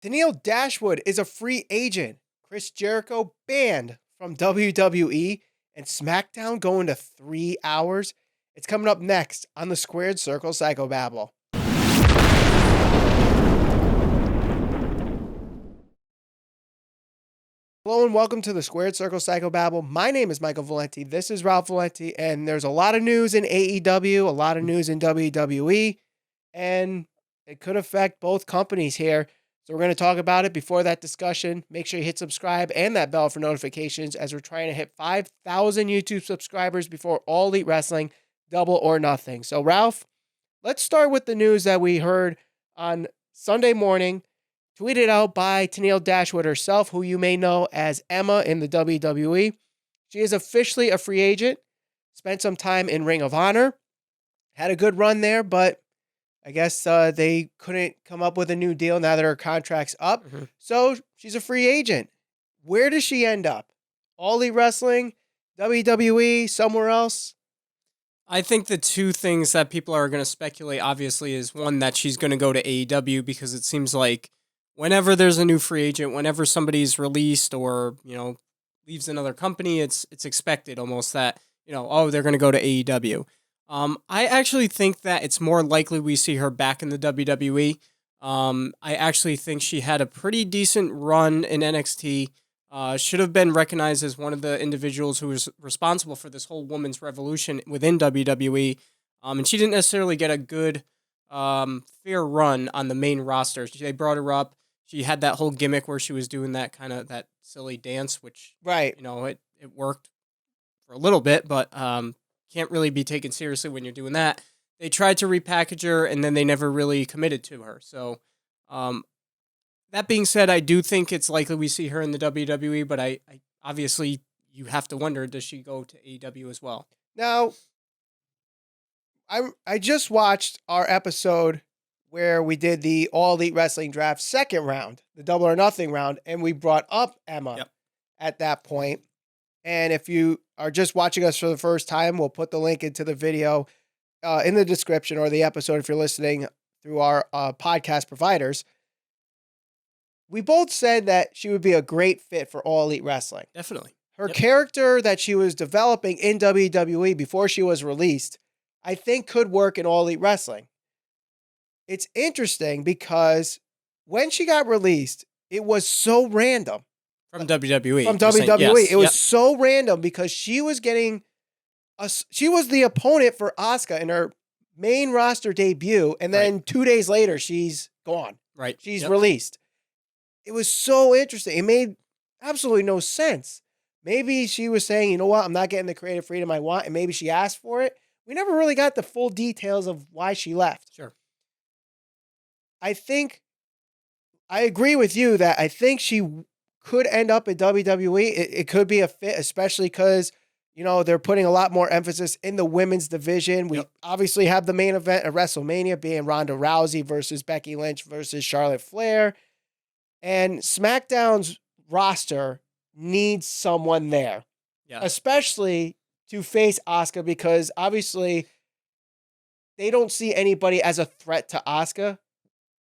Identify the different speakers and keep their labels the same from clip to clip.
Speaker 1: Tenille Dashwood is a free agent. Chris Jericho banned from WWE and Smackdown going to 3 hours. It's coming up next on the Squared Circle Psychobabble. Hello and welcome to the Squared Circle Psychobabble. My name is Michael Valenti. This is Ralph Valenti, and there's a lot of news in AEW, a lot of news in WWE, and it could affect both companies here. So we're going to talk about it. Before that discussion, make sure you hit subscribe and that bell for notifications as we're trying to hit 5,000 YouTube subscribers before All Elite Wrestling, Double or Nothing. So Ralph, let's start with the news that we heard on Sunday morning, tweeted out by Tenille Dashwood herself, who you may know as Emma in the WWE. She is officially a free agent, spent some time in Ring of Honor, had a good run there, but I guess they couldn't come up with a new deal now that her contract's up. So she's a free agent. Where does she end up? All Elite Wrestling, WWE, somewhere else?
Speaker 2: I think the two things that people are going to speculate, obviously, is one, that she's going to go to AEW, because it seems like whenever there's a new free agent, whenever somebody's released or, leaves another company, it's expected almost that, they're going to go to AEW. I actually think that it's more likely we see her back in the WWE. I actually think she had a pretty decent run in NXT. Should have been recognized as one of the individuals who was responsible for this whole women's revolution within WWE. And she didn't necessarily get a good, fair run on the main roster. They brought her up. She had that whole gimmick where she was doing that kind of that silly dance, which,
Speaker 1: right,
Speaker 2: it worked for a little bit, but can't really be taken seriously when you're doing that. They tried to repackage her, and then they never really committed to her. So, that being said, I do think it's likely we see her in the WWE, but I obviously, you have to wonder, does she go to AEW as well?
Speaker 1: Now, I just watched our episode where we did the All Elite Wrestling Draft second round, the Double or Nothing round, and we brought up Emma at that point. And if you are just watching us for the first time, we'll put the link into the video in the description, or the episode if you're listening through our podcast providers. We both said that she would be a great fit for All Elite Wrestling.
Speaker 2: Definitely.
Speaker 1: Her character that she was developing in WWE before she was released, I think could work in All Elite Wrestling. It's interesting because when she got released, it was so random.
Speaker 2: From WWE.
Speaker 1: From WWE. Yes. It was so random because she was getting she was the opponent for Asuka in her main roster debut, and then 2 days later she's gone.
Speaker 2: Right.
Speaker 1: She's released. It was so interesting. It made absolutely no sense. Maybe she was saying, you know what, I'm not getting the creative freedom I want, and maybe she asked for it. We never really got the full details of why she left.
Speaker 2: Sure.
Speaker 1: I agree with you that I think she could end up at WWE. It could be a fit, especially because, they're putting a lot more emphasis in the women's division. We obviously have the main event at WrestleMania being Ronda Rousey versus Becky Lynch versus Charlotte Flair. And SmackDown's roster needs someone there, especially to face Asuka, because obviously they don't see anybody as a threat to Asuka.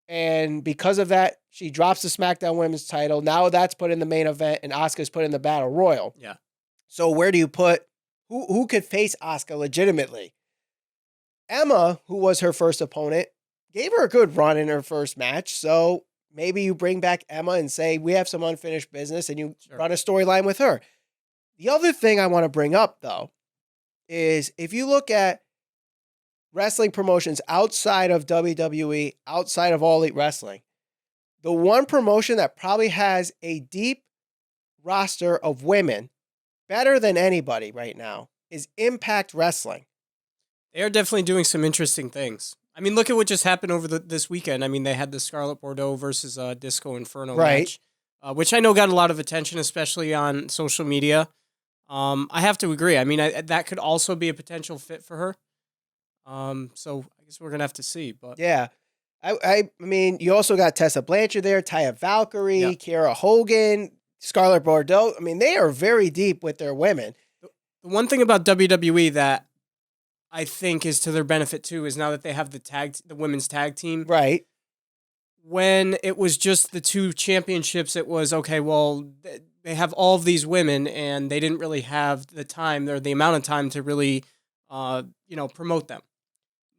Speaker 1: And because of that, she drops the SmackDown Women's title. Now that's put in the main event, and Asuka's put in the Battle Royal.
Speaker 2: Yeah.
Speaker 1: So where do you put who could face Asuka legitimately? Emma, who was her first opponent, gave her a good run in her first match. So maybe you bring back Emma and say, we have some unfinished business, and you run a storyline with her. The other thing I want to bring up, though, is if you look at wrestling promotions outside of WWE, outside of All Elite Wrestling, the one promotion that probably has a deep roster of women better than anybody right now is Impact Wrestling.
Speaker 2: They are definitely doing some interesting things. I mean, look at what just happened over this weekend. I mean, they had the Scarlett Bordeaux versus Disco Inferno match, which I know got a lot of attention, especially on social media. I have to agree. I mean, that could also be a potential fit for her. So I guess we're going to have to see. But
Speaker 1: yeah. I mean, you also got Tessa Blanchard there, Taya Valkyrie, Kiera Hogan, Scarlett Bordeaux. I mean, they are very deep with their women.
Speaker 2: The one thing about WWE that I think is to their benefit too is now that they have the women's tag team.
Speaker 1: Right.
Speaker 2: when it was just the two championships, it was okay. Well, they have all of these women, and they didn't really have the time or the amount of time to really, promote them.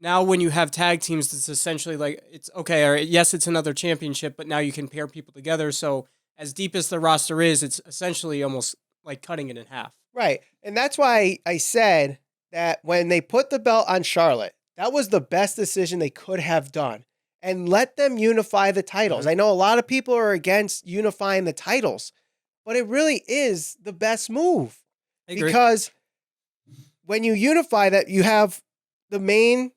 Speaker 2: Now, when you have tag teams, it's essentially like it's okay. All right, yes, it's another championship, but now you can pair people together. So, as deep as the roster is, it's essentially almost like cutting it in half.
Speaker 1: Right. And that's why I said that when they put the belt on Charlotte, that was the best decision they could have done. And let them unify the titles. I know a lot of people are against unifying the titles, but it really is the best move.
Speaker 2: I agree.
Speaker 1: Because when you unify that, you have the main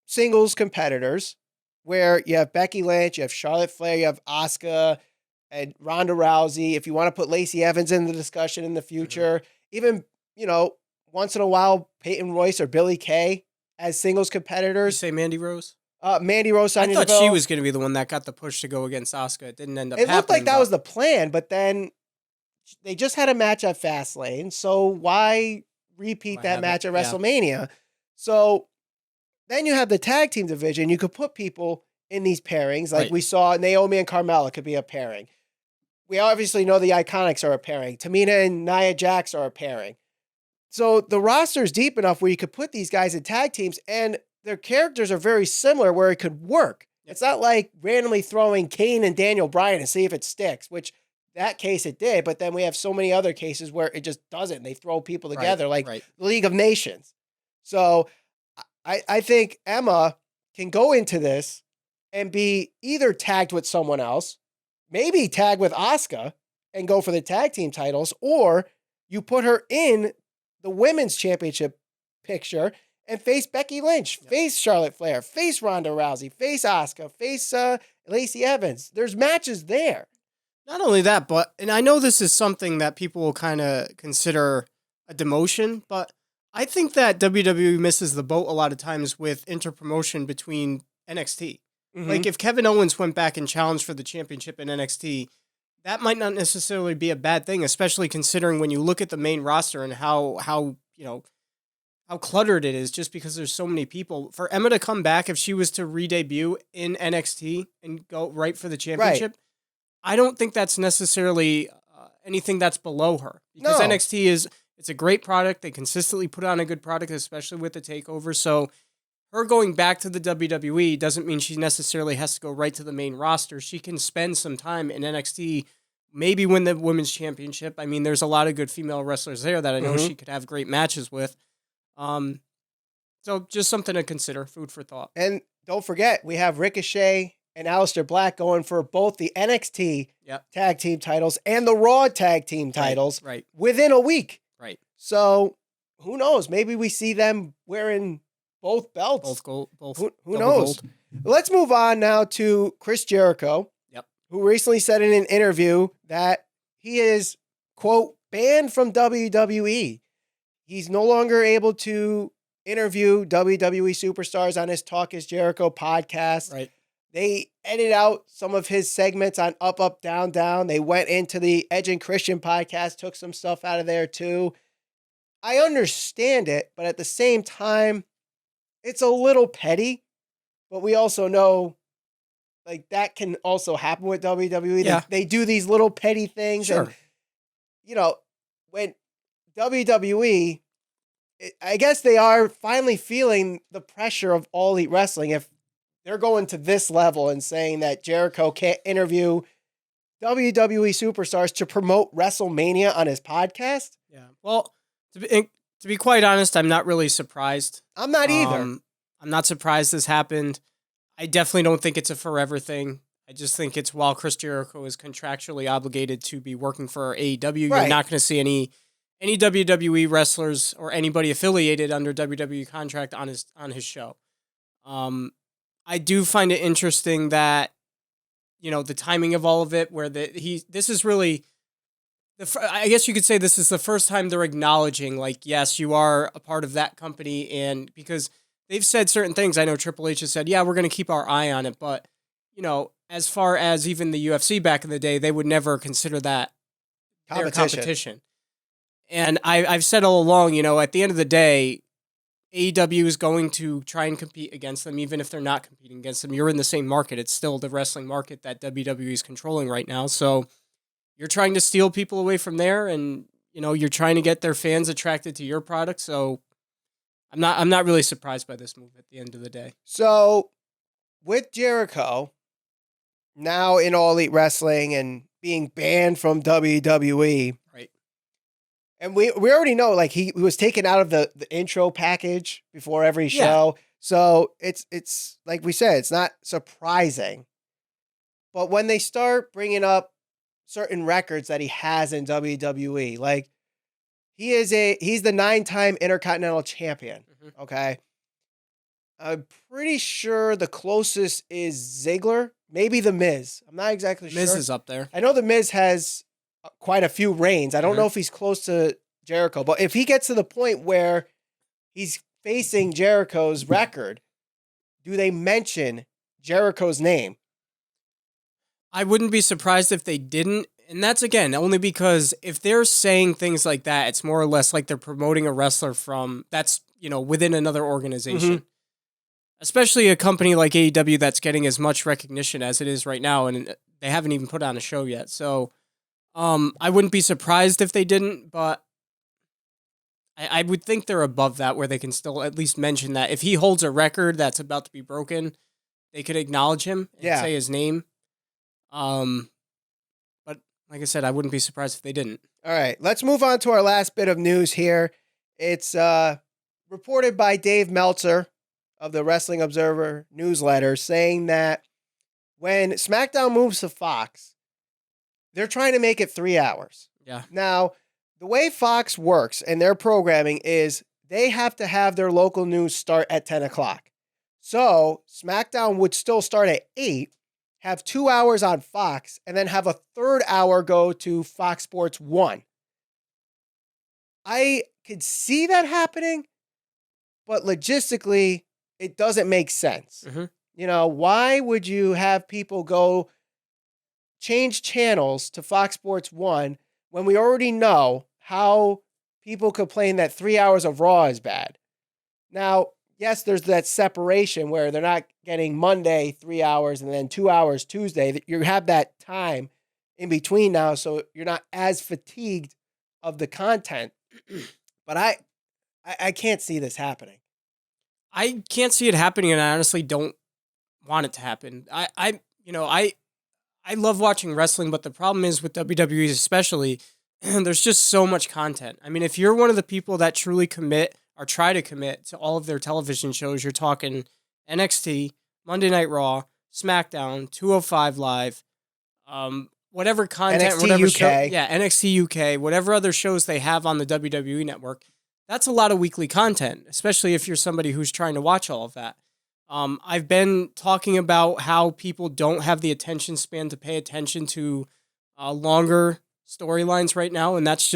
Speaker 1: singles competitors where you have Becky Lynch, you have Charlotte Flair, you have Asuka and Ronda Rousey. If you want to put Lacey Evans in the discussion in the future, even, once in a while, Peyton Royce or Billie Kay as singles competitors.
Speaker 2: You say Mandy Rose?
Speaker 1: Mandy Rose.
Speaker 2: I thought she was going to be the one that got the push to go against Asuka. It didn't end up happening.
Speaker 1: It looked like that was the plan, but then they just had a match at Fastlane, so why repeat that match at WrestleMania? Yeah. So then you have the tag team division. You could put people in these pairings, like we saw Naomi and Carmella could be a pairing. We obviously know the Iconics are a pairing. Tamina and Nia Jax are a pairing. So the roster is deep enough where you could put these guys in tag teams, and their characters are very similar where it could work. It's not like randomly throwing Kane and Daniel Bryan and see if it sticks, which that case it did, but then we have so many other cases where it just doesn't. They throw people together the League of Nations. So I think Emma can go into this and be either tagged with someone else, maybe tag with Asuka and go for the tag team titles, or you put her in the women's championship picture and face Becky Lynch, face Charlotte Flair, face Ronda Rousey, face Asuka, face Lacey Evans. There's matches there.
Speaker 2: Not only that, and I know this is something that people will kind of consider a demotion, but I think that WWE misses the boat a lot of times with interpromotion between NXT. Mm-hmm. Like if Kevin Owens went back and challenged for the championship in NXT, that might not necessarily be a bad thing, especially considering when you look at the main roster and how cluttered it is just because there's so many people. For Emma to come back, if she was to re-debut in NXT and go right for the championship, I don't think that's necessarily anything that's below her. Because NXT it's a great product. They consistently put on a good product, especially with the takeover. So her going back to the WWE doesn't mean she necessarily has to go right to the main roster. She can spend some time in NXT, maybe win the women's championship. I mean, there's a lot of good female wrestlers there that I know she could have great matches with. So just something to consider, food for thought.
Speaker 1: And don't forget, we have Ricochet and Aleister Black going for both the NXT tag team titles and the Raw tag team titles within a week.
Speaker 2: Right.
Speaker 1: So who knows? Maybe we see them wearing both belts.
Speaker 2: Both gold. Both.
Speaker 1: Who knows? Gold. Let's move on now to Chris Jericho, who recently said in an interview that he is, quote, banned from WWE. He's no longer able to interview WWE superstars on his Talk is Jericho podcast.
Speaker 2: Right.
Speaker 1: They edited out some of his segments on Up, Up, Down, Down. They went into the Edge and Christian podcast, took some stuff out of there too. I understand it, but at the same time, it's a little petty. But we also know, like, that can also happen with WWE.
Speaker 2: Yeah.
Speaker 1: They do these little petty things.
Speaker 2: Sure.
Speaker 1: And, when WWE, I guess they are finally feeling the pressure of All Elite Wrestling. If they're going to this level and saying that Jericho can't interview WWE superstars to promote WrestleMania on his podcast.
Speaker 2: Yeah. Well, to be quite honest, I'm not really surprised.
Speaker 1: I'm not either.
Speaker 2: I'm not surprised this happened. I definitely don't think it's a forever thing. I just think it's while Chris Jericho is contractually obligated to be working for AEW, you're not going to see any WWE wrestlers or anybody affiliated under WWE contract on his show. I do find it interesting that, the timing of all of it, where this is really, I guess you could say this is the first time they're acknowledging, like, yes, you are a part of that company, and because they've said certain things. I know Triple H has said, yeah, we're going to keep our eye on it, but, as far as even the UFC back in the day, they would never consider that their competition. And I've said all along, at the end of the day, AEW is going to try and compete against them, even if they're not competing against them. You're in the same market. It's still the wrestling market that WWE is controlling right now. So you're trying to steal people away from there, and you're trying to get their fans attracted to your product. So I'm not really surprised by this move at the end of the day.
Speaker 1: So with Jericho now in All Elite Wrestling and being banned from WWE,
Speaker 2: right?
Speaker 1: And we already know, like, he was taken out of the intro package before every show. Yeah. So it's like we said, it's not surprising. But when they start bringing up certain records that he has in WWE, like he's the 9-time Intercontinental Champion. Mm-hmm. Okay. I'm pretty sure the closest is Ziggler, maybe The Miz. I'm not exactly sure.
Speaker 2: Miz is up there.
Speaker 1: I know The Miz has quite a few reigns. I don't know if he's close to Jericho, but if he gets to the point where he's facing Jericho's record, do they mention Jericho's name?
Speaker 2: I wouldn't be surprised if they didn't. And that's, again, only because if they're saying things like that, it's more or less like they're promoting a wrestler that's within another organization. Mm-hmm. Especially a company like AEW that's getting as much recognition as it is right now, and they haven't even put on a show yet. So I wouldn't be surprised if they didn't, but I would think they're above that, where they can still at least mention that. If he holds a record that's about to be broken, they could acknowledge him and say his name. But like I said, I wouldn't be surprised if they didn't.
Speaker 1: All right, let's move on to our last bit of news here. It's reported by Dave Meltzer of the Wrestling Observer newsletter, saying that when SmackDown moves to Fox, they're trying to make it 3 hours.
Speaker 2: Yeah.
Speaker 1: Now, the way Fox works and their programming is they have to have their local news start at 10 o'clock. So SmackDown would still start at 8, have 2 hours on Fox, and then have a third hour go to Fox Sports 1. I could see that happening, but logistically, it doesn't make sense. Mm-hmm. Why would you have people go change channels to Fox Sports 1 when we already know how people complain that 3 hours of Raw is bad? Now, yes, there's that separation where they're not getting Monday 3 hours and then 2 hours Tuesday. You have that time in between now, so you're not as fatigued of the content. But I can't see this happening.
Speaker 2: I can't see it happening, and I honestly don't want it to happen. I love watching wrestling, but the problem is with WWE especially, there's just so much content. I mean, if you're one of the people that truly commit or try to commit to all of their television shows, you're talking NXT, Monday Night Raw, SmackDown, 205 Live, whatever content,
Speaker 1: NXT
Speaker 2: whatever
Speaker 1: UK.
Speaker 2: show, NXT UK, whatever other shows they have on the WWE network. That's a lot of weekly content, especially if you're somebody who's trying to watch all of that. I've been talking about how people don't have the attention span to pay attention to longer storylines right now, and that's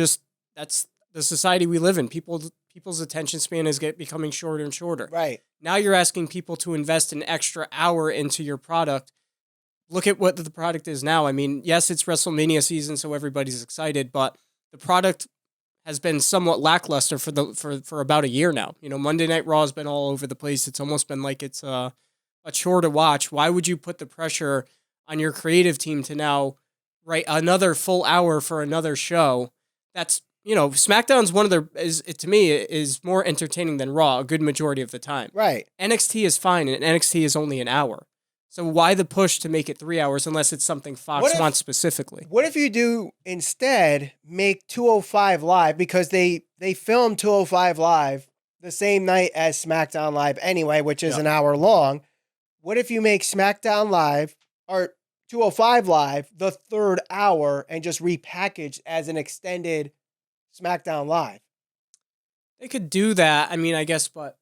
Speaker 2: the society we live in. People's attention span is becoming shorter and shorter.
Speaker 1: Right.
Speaker 2: Now you're asking people to invest an extra hour into your product. Look at what the product is now. I mean, yes, it's WrestleMania season, so everybody's excited, but the product has been somewhat lackluster for about a year now. Monday Night Raw has been all over the place. It's almost been like it's a chore to watch. Why would you put the pressure on your creative team to now write another full hour for another show? That's, SmackDown's to me is more entertaining than Raw a good majority of the time.
Speaker 1: Right.
Speaker 2: NXT is fine, and NXT is only an hour. So why the push to make it 3 hours unless it's something Fox wants specifically?
Speaker 1: What if you do instead make 205 Live, because they filmed 205 Live the same night as SmackDown Live anyway, which is an hour long. What if you make SmackDown Live or 205 Live the third hour and just repackaged as an extended SmackDown Live?
Speaker 2: They could do that. I mean, I guess, but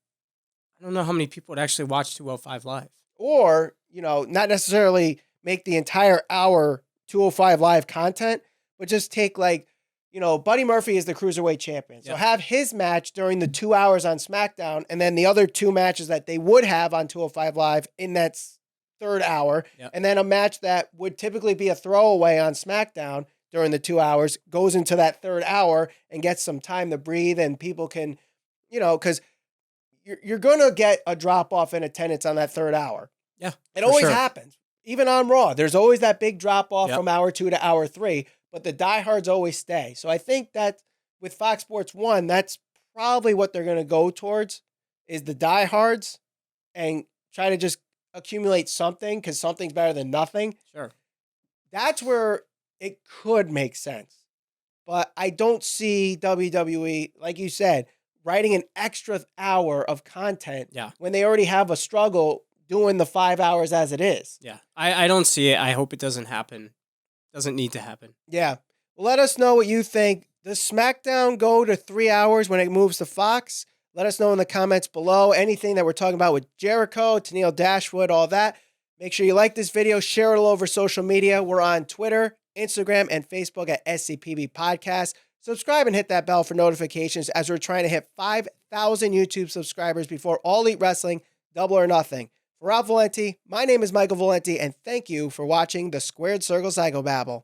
Speaker 2: I don't know how many people would actually watch 205 Live.
Speaker 1: Or, not necessarily make the entire hour 205 Live content, but just take Buddy Murphy is the Cruiserweight champion. So have his match during the 2 hours on SmackDown, and then the other 2 matches that they would have on 205 Live in that third hour. Yep. And then a match that would typically be a throwaway on SmackDown during the 2 hours goes into that third hour and gets some time to breathe, and people can, because you're going to get a drop off in attendance on that third hour.
Speaker 2: Yeah.
Speaker 1: It always
Speaker 2: sure.
Speaker 1: happens. Even on Raw, there's always that big drop off
Speaker 2: Yep.
Speaker 1: from hour 2 to hour 3, but the diehards always stay. So I think that with Fox Sports 1, that's probably what they're going to go towards is the diehards and try to just accumulate something because something's better than nothing.
Speaker 2: Sure.
Speaker 1: That's where it could make sense. But I don't see WWE, like you said, writing an extra hour of content when they already have a struggle doing the 5 hours as it is.
Speaker 2: Yeah. I don't see it. I hope it doesn't happen. Doesn't need to happen.
Speaker 1: Yeah. Well, let us know what you think. Does SmackDown go to 3 hours when it moves to Fox? Let us know in the comments below. Anything that we're talking about with Jericho, Tenille Dashwood, all that. Make sure you like this video, share it all over social media. We're on Twitter, Instagram, and Facebook at SCPB Podcast. Subscribe and hit that bell for notifications as we're trying to hit 5,000 YouTube subscribers before All Elite Wrestling, Double or Nothing. For Ralph Valenti, my name is Michael Valenti, and thank you for watching the Squared Circle Psychobabble.